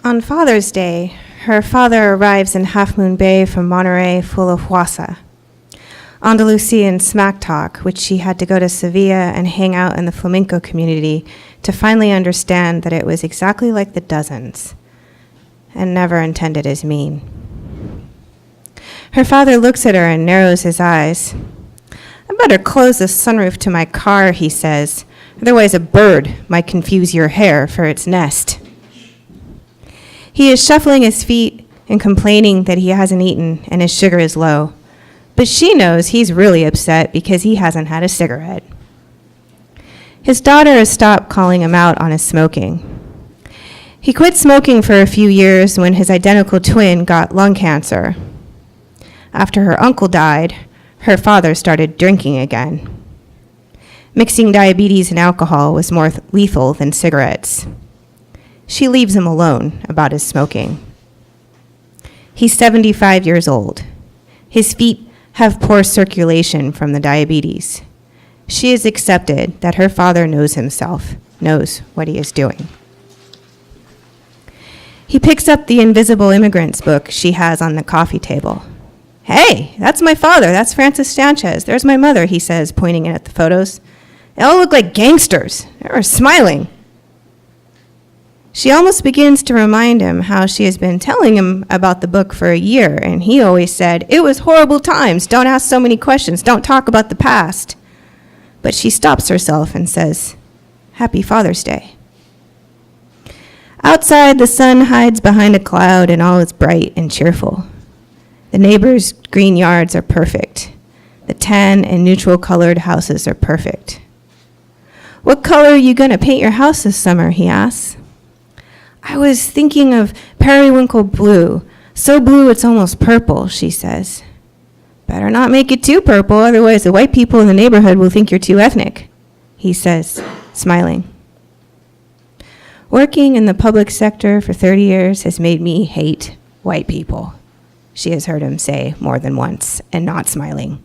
On Father's Day, her father arrives in Half Moon Bay from Monterey full of huasa, Andalusian smack talk, which she had to go to Sevilla and hang out in the flamenco community to finally understand that it was exactly like the dozens and never intended as mean. Her father looks at her and narrows his eyes. "I better close the sunroof to my car," he says. "Otherwise a bird might confuse your hair for its nest." He is shuffling his feet and complaining that he hasn't eaten and his sugar is low. But she knows he's really upset because he hasn't had a cigarette. His daughter has stopped calling him out on his smoking. He quit smoking for a few years when his identical twin got lung cancer. After her uncle died, her father started drinking again. Mixing diabetes and alcohol was more lethal than cigarettes. She leaves him alone about his smoking. He's 75 years old. His feet have poor circulation from the diabetes. She has accepted that her father knows himself, knows what he is doing. He picks up the Invisible Immigrants book she has on the coffee table. "Hey, that's my father, that's Francis Sanchez. There's my mother," he says, pointing at the photos. "They all look like gangsters. They're smiling." She almost begins to remind him how she has been telling him about the book for a year, and he always said, "It was horrible times, don't ask so many questions, don't talk about the past." But she stops herself and says, "Happy Father's Day." Outside, the sun hides behind a cloud and all is bright and cheerful. The neighbors' green yards are perfect. The tan and neutral colored houses are perfect. "What color are you going to paint your house this summer?" he asks. "I was thinking of periwinkle blue, so blue it's almost purple," she says. "Better not make it too purple, otherwise the white people in the neighborhood will think you're too ethnic," he says, smiling. "Working in the public sector for 30 years has made me hate white people," she has heard him say more than once, and not smiling.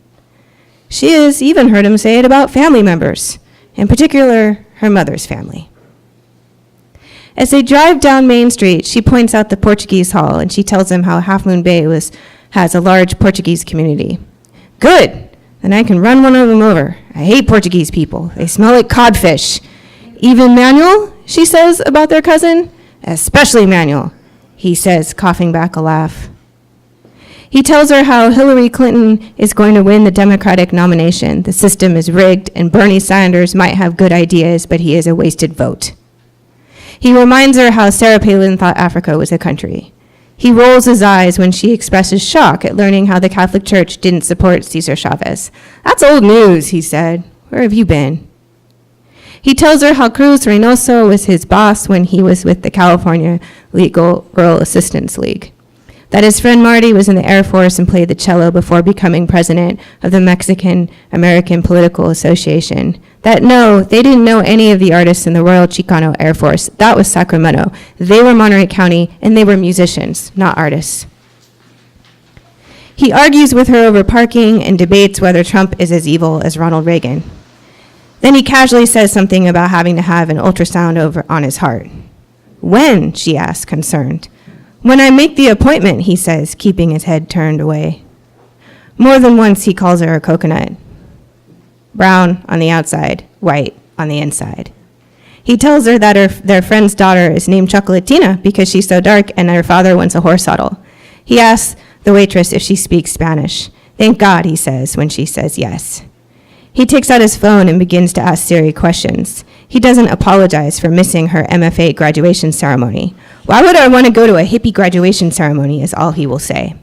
She has even heard him say it about family members, in particular her mother's family. As they drive down Main Street, she points out the Portuguese Hall, and she tells him how Half Moon Bay has a large Portuguese community. "Good, then I can run one of them over. I hate Portuguese people. They smell like codfish." "Even Manuel?" she says about their cousin. "Especially Manuel," he says, coughing back a laugh. He tells her how Hillary Clinton is going to win the Democratic nomination. The system is rigged, and Bernie Sanders might have good ideas, but he is a wasted vote. He reminds her how Sarah Palin thought Africa was a country. He rolls his eyes when she expresses shock at learning how the Catholic Church didn't support Cesar Chavez. "That's old news," he said. "Where have you been?" He tells her how Cruz Reynoso was his boss when he was with the California Legal Rural Assistance League. That his friend Marty was in the Air Force and played the cello before becoming president of the Mexican-American Political Association. That no, they didn't know any of the artists in the Royal Chicano Air Force. That was Sacramento. They were Monterey County, and they were musicians, not artists. He argues with her over parking and debates whether Trump is as evil as Ronald Reagan. Then he casually says something about having to have an ultrasound over on his heart. "When?" she asks, concerned. "When I make the appointment," he says, keeping his head turned away. More than once he calls her a coconut. Brown on the outside, white on the inside. He tells her that their friend's daughter is named Chocolatina because she's so dark and her father wants a horse saddle. He asks the waitress if she speaks Spanish. "Thank God," he says when she says yes. He takes out his phone and begins to ask Siri questions. He doesn't apologize for missing her MFA graduation ceremony. "Why would I want to go to a hippie graduation ceremony?" is all he will say.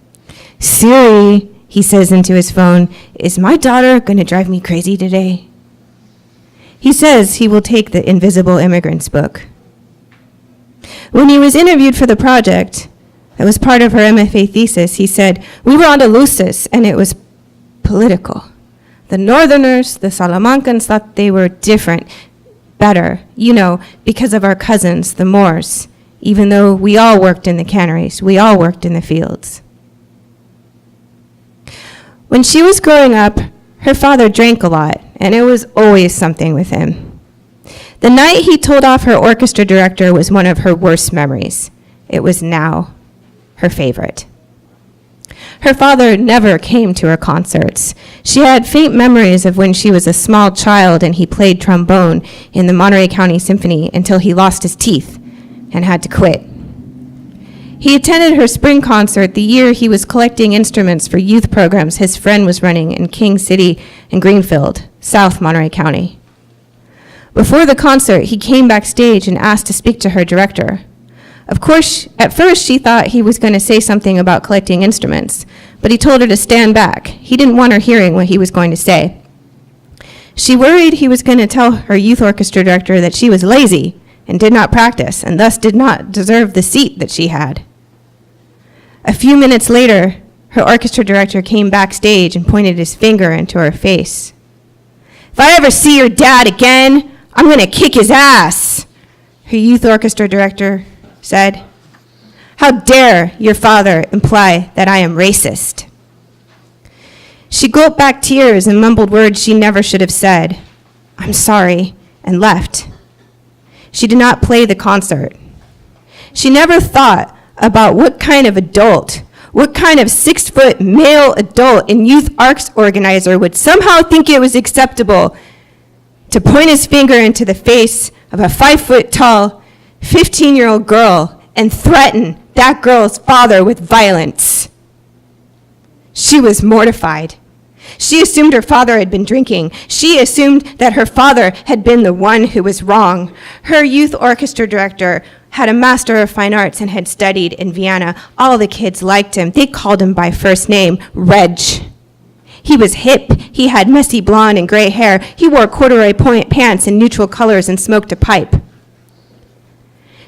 "Siri," he says into his phone, "is my daughter going to drive me crazy today?" He says he will take the Invisible Immigrants book. When he was interviewed for the project, that was part of her MFA thesis, he said, "We were Andaluces, and it was political. The Northerners, the Salamancans, thought they were different, better, because of our cousins, the Moors, even though we all worked in the canneries, we all worked in the fields." When she was growing up, her father drank a lot, and it was always something with him. The night he told off her orchestra director was one of her worst memories. it was now her favorite. Her father never came to her concerts. She had faint memories of when she was a small child and he played trombone in the Monterey County Symphony until he lost his teeth and had to quit. He attended her spring concert the year he was collecting instruments for youth programs his friend was running in King City and Greenfield, South Monterey County. Before the concert, he came backstage and asked to speak to her director. Of course, at first she thought he was going to say something about collecting instruments, but he told her to stand back. He didn't want her hearing what he was going to say. She worried he was going to tell her youth orchestra director that she was lazy and did not practice and thus did not deserve the seat that she had. A few minutes later, her orchestra director came backstage and pointed his finger into her face. "If I ever see your dad again, I'm going to kick his ass," her youth orchestra director said. "How dare your father imply that I am racist?" She gulped back tears and mumbled words she never should have said. "I'm sorry," and left. She did not play the concert. She never thought about what kind of 6-foot male adult and youth arts organizer would somehow think it was acceptable to point his finger into the face of a 5-foot-tall, 15-year-old girl and threaten that girl's father with violence. She was mortified. She assumed her father had been drinking. She assumed that her father had been the one who was wrong. Her youth orchestra director had a Master of Fine Arts and had studied in Vienna. All the kids liked him. They called him by first name, Reg. He was hip. He had messy blonde and gray hair. He wore corduroy pants in neutral colors and smoked a pipe.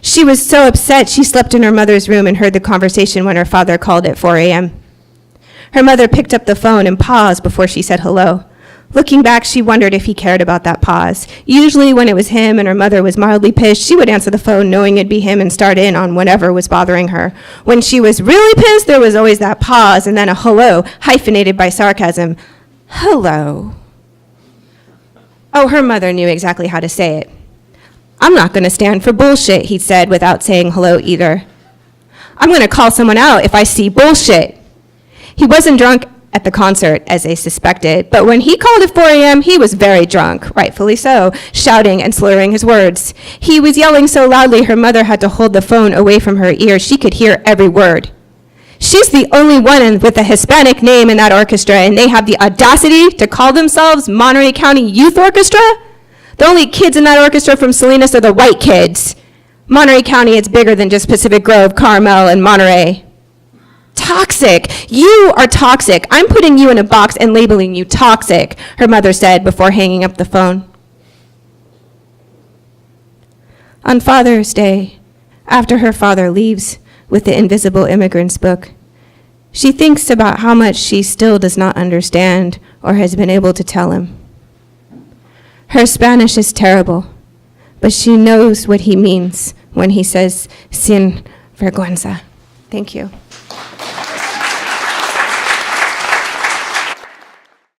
She was so upset she slept in her mother's room and heard the conversation when her father called at 4 a.m. Her mother picked up the phone and paused before she said hello. Looking back, she wondered if he cared about that pause. Usually when it was him and her mother was mildly pissed, she would answer the phone knowing it'd be him and start in on whatever was bothering her. When she was really pissed, there was always that pause and then a hello hyphenated by sarcasm. Hello. Oh, her mother knew exactly how to say it. "I'm not going to stand for bullshit," he said without saying hello either. "I'm going to call someone out if I see bullshit." He wasn't drunk at the concert, as they suspected, but when he called at 4 a.m., he was very drunk, rightfully so, shouting and slurring his words. He was yelling so loudly her mother had to hold the phone away from her ear. She could hear every word. She's the only one with a Hispanic name in that orchestra, and they have the audacity to call themselves Monterey County Youth Orchestra? The only kids in that orchestra from Salinas are the white kids. Monterey County is bigger than just Pacific Grove, Carmel, and Monterey. Toxic. You are toxic. I'm putting you in a box and labeling you toxic, her mother said before hanging up the phone. On Father's Day, after her father leaves with the Invisible Immigrants book, she thinks about how much she still does not understand or has been able to tell him. Her Spanish is terrible, but she knows what he means when he says sin vergüenza. Thank you.